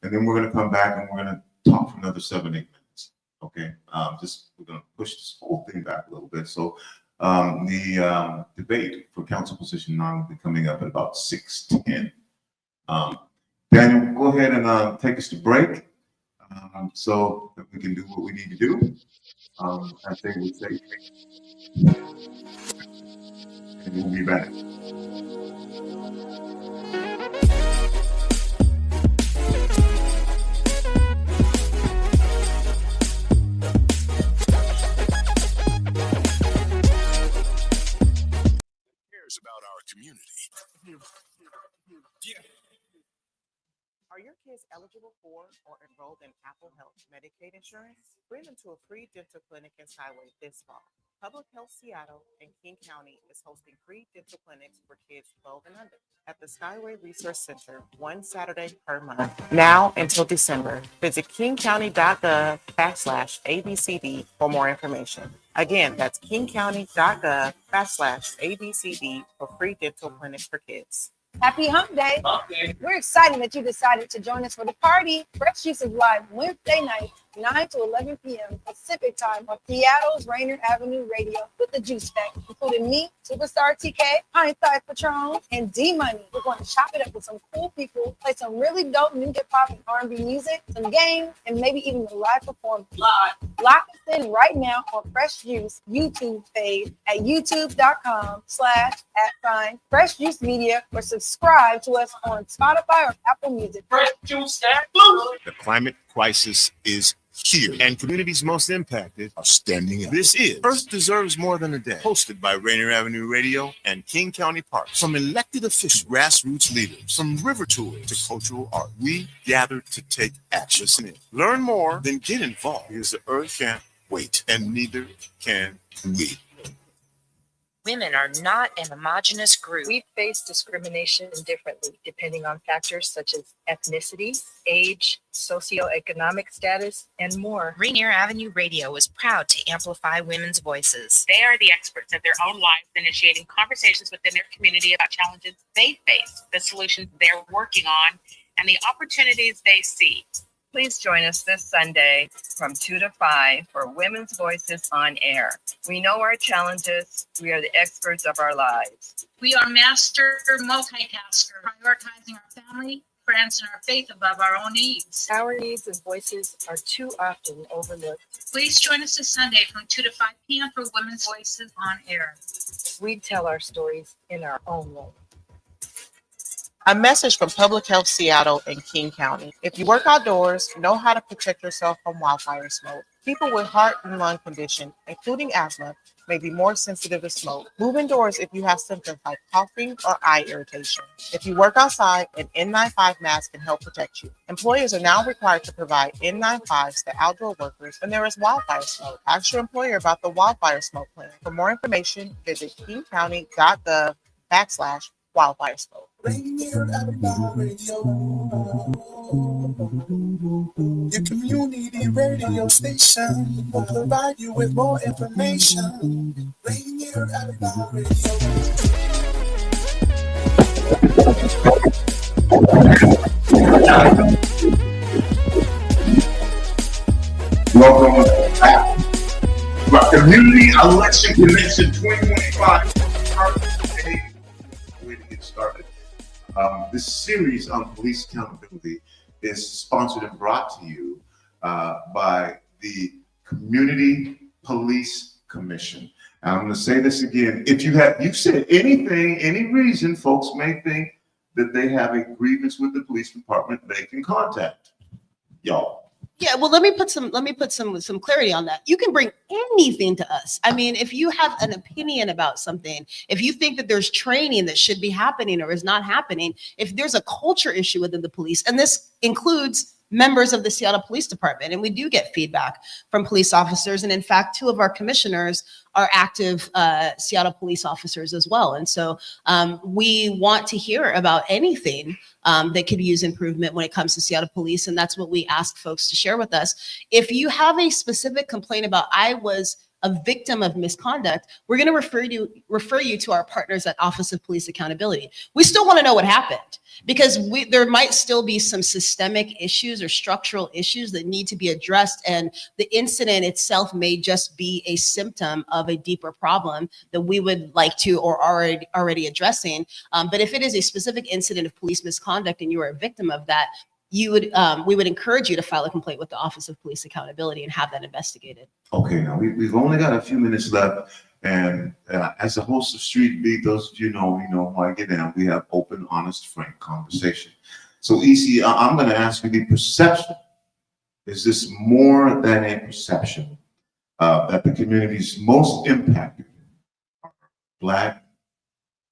and then we're gonna come back and we're gonna talk for another 7-8 minutes. Okay, we're gonna push this whole thing back a little bit. So, the debate for council position 9 will be coming up at about 6:10. Daniel, go ahead and take us to break, so that we can do what we need to do. I think we say, and we'll be back. Cares about our community. Are your kids eligible for or enrolled in Apple Health Medicaid insurance? Bring them to a free dental clinic in Skyway this fall. Public Health Seattle and King County is hosting free dental clinics for kids 12 and under at the Skyway Resource Center one Saturday per month. Now until December, visit kingcounty.gov/ABCD for more information. Again, that's kingcounty.gov/ABCD for free dental clinics for kids. Happy Hump Day. We're excited that you decided to join us for the party. Fresh Juice is live Wednesday night, 9 to 11 p.m. Pacific time on Seattle's Rainier Avenue Radio with the Juice Factor, including me, Superstar TK, Pint Size Patron, and D-Money. We're going to chop it up with some cool people, play some really dope new hip-hop and R&B music, some games, and maybe even a live performance. Lock us in right now on Fresh Juice YouTube page at youtube.com/@Fresh Juice Media, or subscribe to us on Spotify or Apple Music. The climate crisis is here, and communities most impacted are standing up. This is Earth Deserves More Than a Day, hosted by Rainier Avenue Radio and King County Parks. From elected officials, grassroots leaders, from river tours to cultural art, we gather to take action. Listen in. Learn more, then get involved, because the earth can't wait, and neither can we. Women are not a homogenous group. We face discrimination differently depending on factors such as ethnicity, age, socioeconomic status, and more. Rainier Avenue Radio is proud to amplify women's voices. They are the experts of their own lives, initiating conversations within their community about challenges they face, the solutions they're working on, and the opportunities they see. Please join us this Sunday from 2 to 5 for Women's Voices on Air. We know our challenges. We are the experts of our lives. We are master multitasker, prioritizing our family, friends, and our faith above our own needs. Our needs and voices are too often overlooked. Please join us this Sunday from 2 to 5 p.m. for Women's Voices on Air. We tell our stories in our own way. A message from Public Health Seattle and King County. If you work outdoors, know how to protect yourself from wildfire smoke. People with heart and lung conditions, including asthma, may be more sensitive to smoke. Move indoors if you have symptoms like coughing or eye irritation. If you work outside, an N95 mask can help protect you. Employers are now required to provide N95s to outdoor workers when there is wildfire smoke. Ask your employer about the wildfire smoke plan. For more information, visit kingcounty.gov/wildfire smoke. Rainier Avenue Radio, your community radio station, will provide you with more information. Rainier Avenue Radio. Welcome back. Community Election Connection 2025. Way to get started. This series on police accountability is sponsored and brought to you by the Community Police Commission. And I'm going to say this again. If you've said anything, any reason folks may think that they have a grievance with the police department, they can contact y'all. Yeah, well, let me put some clarity on that. You can bring anything to us. I mean, if you have an opinion about something, if you think that there's training that should be happening or is not happening, if there's a culture issue within the police, and this includes members of the Seattle Police Department, and we do get feedback from police officers. And in fact, 2 of our commissioners are active Seattle police officers as well. And so we want to hear about anything that could use improvement when it comes to Seattle police. And that's what we ask folks to share with us. If you have a specific complaint about, I was a victim of misconduct, we're going to refer you to our partners at Office of Police Accountability. We still want to know what happened, because there might still be some systemic issues or structural issues that need to be addressed, and the incident itself may just be a symptom of a deeper problem that we would like to or already addressing. But if it is a specific incident of police misconduct and you are a victim of that, we would encourage you to file a complaint with the Office of Police Accountability and have that investigated. Okay, now we've only got a few minutes left, and as the host of Street Beat, those of you know how I get down. We have open, honest, frank conversation. So, Eci, I'm going to ask you the perception. Is this more than a perception that the communities most impacted are Black,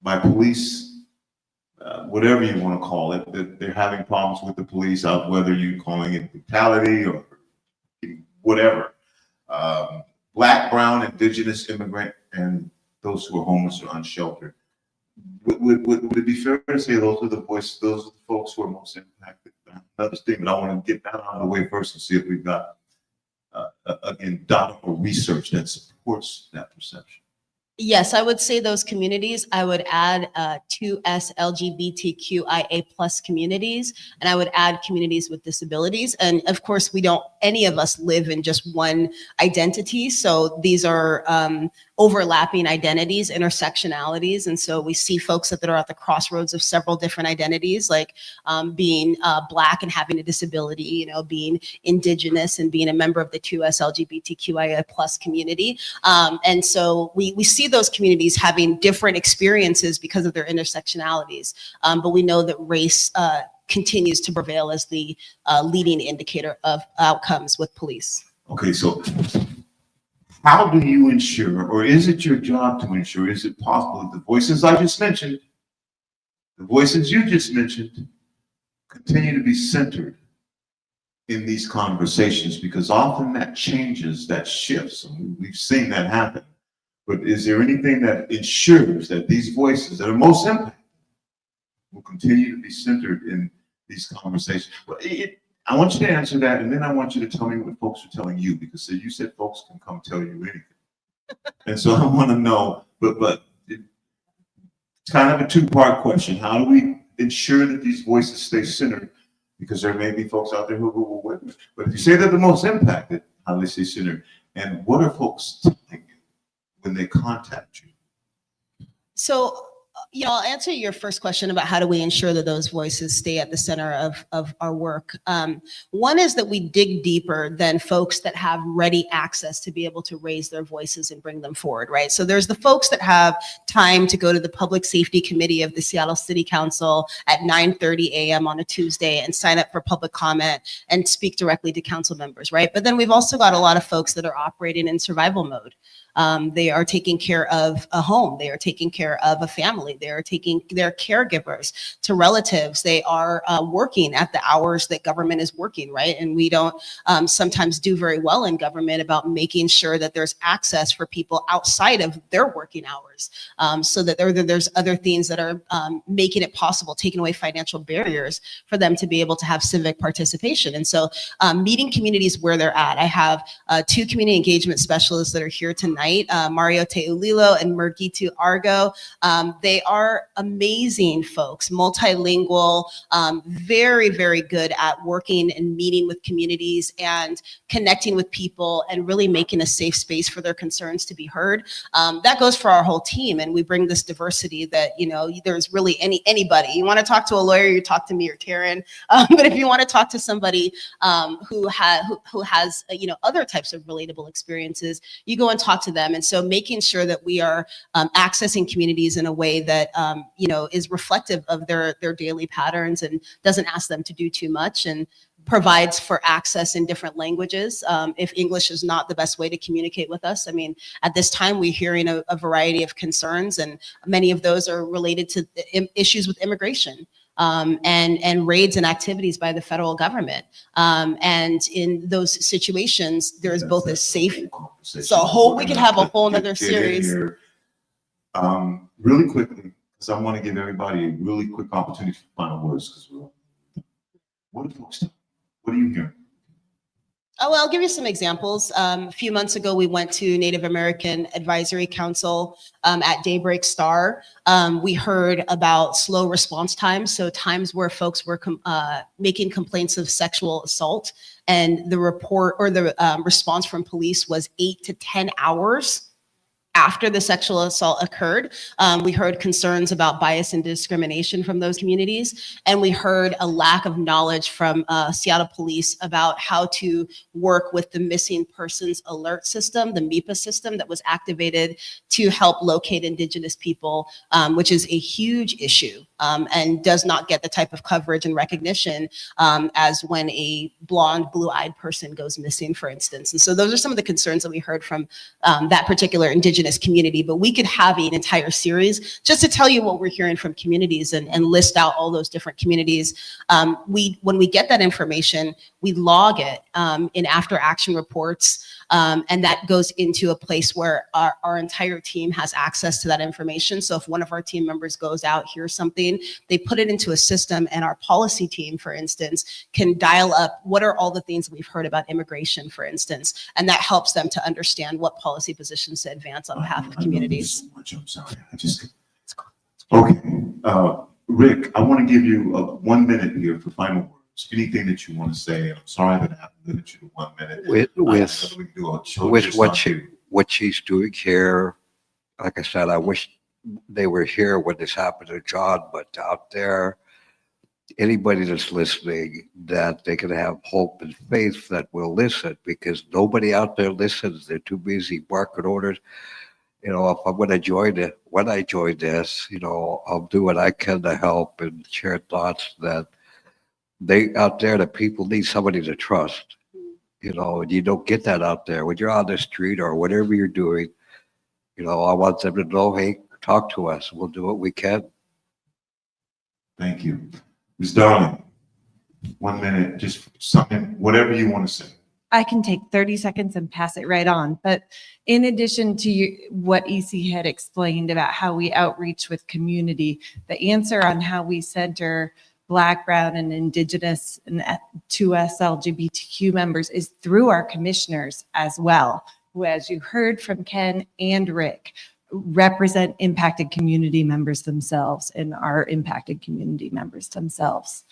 by police? Whatever you want to call it, that they're having problems with the police, whether you're calling it brutality or whatever. Black, brown, indigenous, immigrant, and those who are homeless or unsheltered. Would it be fair to say those are the voices, those are the folks who are most impacted? Another statement, I want to get that out of the way first and see if we've got, again, data or research that supports that perception. Yes, I would say those communities. I would add 2S LGBTQIA+ communities, and I would add communities with disabilities. And of course, any of us live in just one identity. So these are overlapping identities, intersectionalities. And so we see folks that are at the crossroads of several different identities, like being Black and having a disability, being indigenous and being a member of the 2S LGBTQIA+ community. And so we see those communities having different experiences because of their intersectionalities. But we know that race continues to prevail as the leading indicator of outcomes with police. Okay, so how do you ensure, or is it your job to ensure, is it possible that the voices I just mentioned, the voices you just mentioned, continue to be centered in these conversations? Because often that changes, that shifts, and we've seen that happen. But is there anything that ensures that these voices that are most impacted will continue to be centered in these conversations? Well, I want you to answer that, and then I want you to tell me what folks are telling you, because you said folks can come tell you anything. And so I want to know, but it's kind of a 2-part question. How do we ensure that these voices stay centered? Because there may be folks out there who will witness. But if you say they're the most impacted, how do they stay centered? And what are folks telling you when they contact you? So, I'll answer your first question about how do we ensure that those voices stay at the center of our work. One is that we dig deeper than folks that have ready access to be able to raise their voices and bring them forward, right? So there's the folks that have time to go to the Public Safety Committee of the Seattle City Council at 9:30 a.m. on a Tuesday and sign up for public comment and speak directly to council members, right? But then we've also got a lot of folks that are operating in survival mode. They are taking care of a home. They are taking care of a family. They are taking their caregivers to relatives. They are working at the hours that government is working, right? And we don't sometimes do very well in government about making sure that there's access for people outside of their working hours, so that there's other things that are making it possible, taking away financial barriers for them to be able to have civic participation. And so meeting communities where they're at. I have 2 community engagement specialists that are here tonight tonight, Mario Teulilo and Mergitu Argo. They are amazing folks, multilingual, very, very good at working and meeting with communities and connecting with people and really making a safe space for their concerns to be heard. That goes for our whole team, and we bring this diversity that, you know, there's really anybody. You want to talk to a lawyer, you talk to me or Taryn, but if you want to talk to somebody who has you know, other types of relatable experiences, you go and talk to them. And so making sure that we are accessing communities in a way that you know, is reflective of their daily patterns and doesn't ask them to do too much, and provides for access in different languages. If English is not the best way to communicate with us, I mean, at this time we're hearing a variety of concerns, and many of those are related to issues with immigration. And raids and activities by the federal government. And in those situations, there is both a safe, so we could have a whole nother series. Really quickly, because I want to give everybody a really quick opportunity for final words. Because what are folks doing? What are you hearing? Oh, well, I'll give you some examples. A few months ago, we went to Native American Advisory Council at Daybreak Star. We heard about slow response times, so times where folks were making complaints of sexual assault, and the report or the response from police was 8 to 10 hours after the sexual assault occurred. We heard concerns about bias and discrimination from those communities. And we heard a lack of knowledge from Seattle police about how to work with the missing persons alert system, the MIPA system that was activated to help locate Indigenous people, which is a huge issue and does not get the type of coverage and recognition as when a blonde, blue-eyed person goes missing, for instance. And so those are some of the concerns that we heard from that particular Indigenous community. But we could have an entire series just to tell you what we're hearing from communities and list out all those different communities. When we get that information, we log it in after action reports, and that goes into a place where our entire team has access to that information. So if one of our team members goes out, hears something, they put it into a system, and our policy team, for instance, can dial up what are all the things we've heard about immigration, for instance, and that helps them to understand what policy positions to advance on behalf of communities. I'm sorry. Okay. Rick, I want to give you 1 minute here for final words. Anything that you want to say. I'm sorry that I have to limit you to 1 minute. With what she's doing here, like I said, I wish they were here when this happened to John, but out there, anybody that's listening, that they can have hope and faith that will listen, because nobody out there listens. They're too busy barking orders. You know, if I'm going to join it, when I join this, you know, I'll do what I can to help and share thoughts that they out there, the people need somebody to trust. You know, and you don't get that out there when you're on the street or whatever you're doing. You know, I want them to know, hey, talk to us. We'll do what we can. Thank you. Ms. Darling, 1 minute, just something, whatever you want to say. I can take 30 seconds and pass it right on. But in addition to what Eci had explained about how we outreach with community, the answer on how we center Black, Brown, and Indigenous and 2S LGBTQ members is through our commissioners as well, who, as you heard from Ken and Rick, represent impacted community members themselves and are impacted community members themselves.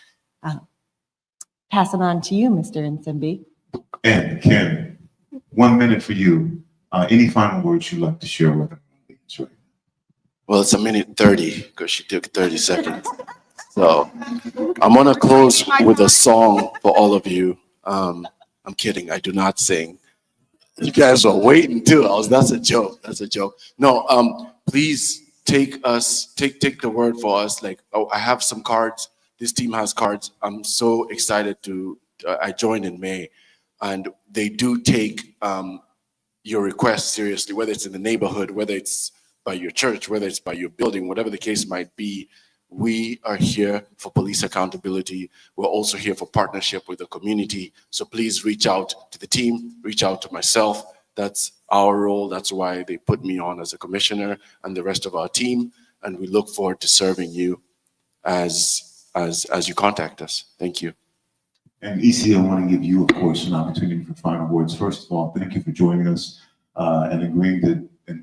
Pass it on to you, Mr. Nsembi. And Ken, 1 minute for you. Any final words you'd like to share with them? Well, it's 1:30 because she took 30 seconds. So I'm going to close with a song for all of you. I'm kidding. I do not sing. You guys are waiting too. That's a joke. That's a joke. No, please take the word for us. Like, oh, I have some cards. This team has cards. I'm so excited I joined in May, and they do take your requests seriously, whether it's in the neighborhood, whether it's by your church, whether it's by your building, whatever the case might be. We are here for police accountability. We're also here for partnership with the community. So please reach out to the team, reach out to myself. That's our role. That's why they put me on as a commissioner and the rest of our team. And we look forward to serving you as you contact us. Thank you. And Eci, I want to give you, of course, an opportunity for final words. First of all, thank you for joining us. and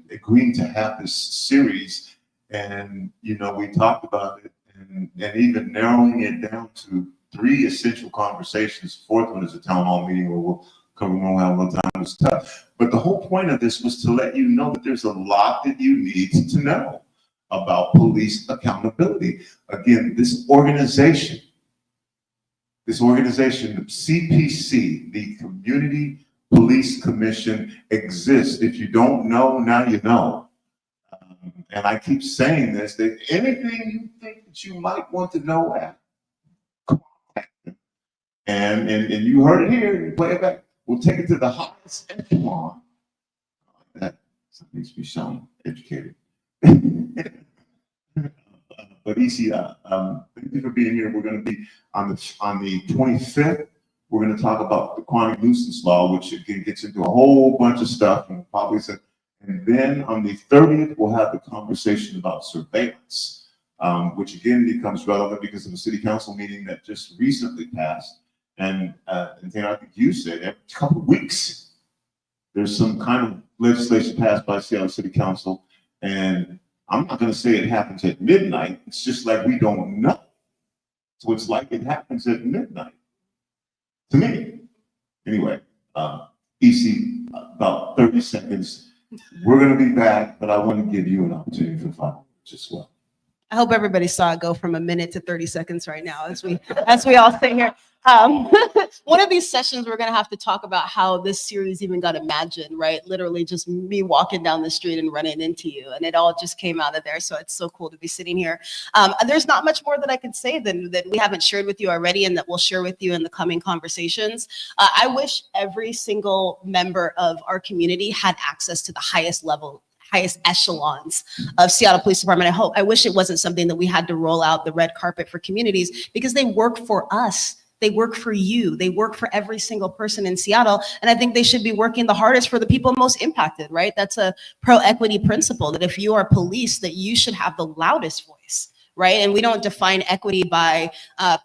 agreeing to have this series. And, you know, we talked about it and even narrowing it down to 3 essential conversations. 4th one is a town hall meeting where we'll cover more, have a little time and stuff. But the whole point of this was to let you know that there's a lot that you need to know about police accountability. Again, this organization, the CPC, the Community Police Commission, exists. If you don't know, now you know. And I keep saying this, that anything you think that you might want to know, contact them. And you heard it here, you play it back. We'll take it to the highest echelon. That makes me sound educated. But Eci, thank you for being here. We're going to be on the 25th. We're going to talk about the chronic nuisance law, which again gets into a whole bunch of stuff, and probably said. And then on the 30th, we'll have the conversation about surveillance, which again becomes relevant because of the city council meeting that just recently passed. And then I think you said every couple of weeks there's some kind of legislation passed by Seattle City Council, and I'm not going to say it happens at midnight. It's just like we don't know. So it's like it happens at midnight to me. Anyway, Eci, about 30 seconds. We're going to be back, but I want to give you an opportunity for 5 minutes as well. I hope everybody saw it go from a minute to 30 seconds right now as we all sit here. One of these sessions, we're going to have to talk about how this series even got imagined, right? Literally just me walking down the street and running into you. And it all just came out of there. So it's so cool to be sitting here. There's not much more that I could say that we haven't shared with you already and that we'll share with you in the coming conversations. I wish every single member of our community had access to the highest echelons of Seattle Police Department. I wish it wasn't something that we had to roll out the red carpet for communities, because they work for us. They work for you. They work for every single person in Seattle. And I think they should be working the hardest for the people most impacted, right? That's a pro-equity principle, that if you are police, that you should have the loudest voice, right? And we don't define equity by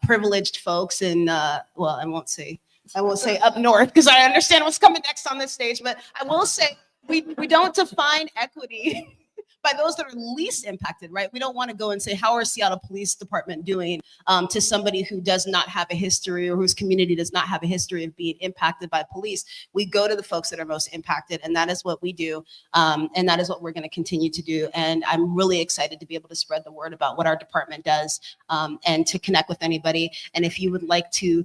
privileged folks in, well, I won't say up north, because I understand what's coming next on this stage, but I will say we don't define equity by those that are least impacted, right? We don't want to go and say, how are Seattle Police Department doing to somebody who does not have a history or whose community does not have a history of being impacted by police. We go to the folks that are most impacted, and that is what we do. And that is what we're going to continue to do. And I'm really excited to be able to spread the word about what our department does and to connect with anybody. And if you would like to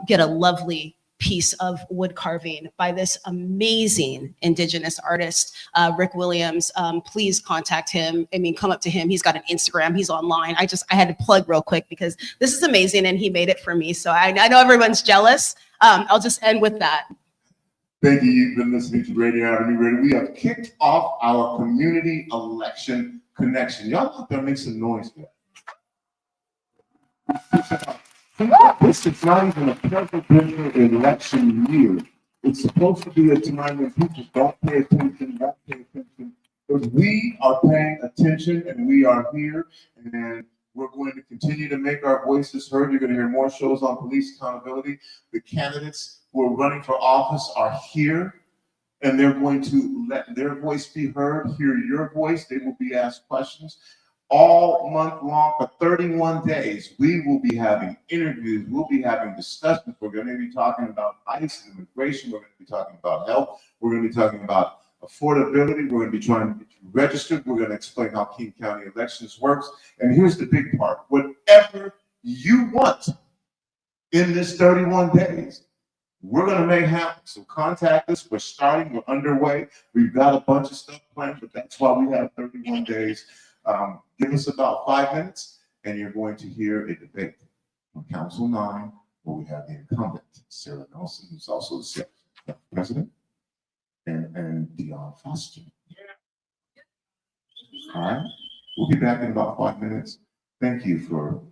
get a lovely piece of wood carving by this amazing Indigenous artist, Rick Williams, please contact him. I mean, come up to him. He's got an Instagram. He's online. I had to plug real quick because this is amazing and he made it for me. So I know everyone's jealous. I'll just end with that. Thank you. You've been listening to Rainier Avenue Radio. We have kicked off our community election connection. Y'all out there make some noise, man. This is not even a presidential election year. It's supposed to be a time when people don't pay attention, but we are paying attention and we are here, and we're going to continue to make our voices heard. You're going to hear more shows on police accountability. The candidates who are running for office are here, and they're going to let their voice be heard, hear your voice. They will be asked questions. All month long for 31 days, we will be having interviews. We'll be having discussions. We're going to be talking about ICE and immigration. We're going to be talking about health. We're going to be talking about affordability. We're going to be trying to get you registered. We're going to explain how King County elections works. And here's the big part. Whatever you want in this 31 days, we're going to make happen. So contact us. We're starting. We're underway. We've got a bunch of stuff planned, but that's why we have 31 days. Give us about 5 minutes, and you're going to hear a debate on Council 9, where we have the incumbent, Sarah Nelson, who's also the president, and Dion Foster. All right, we'll be back in about 5 minutes. Thank you for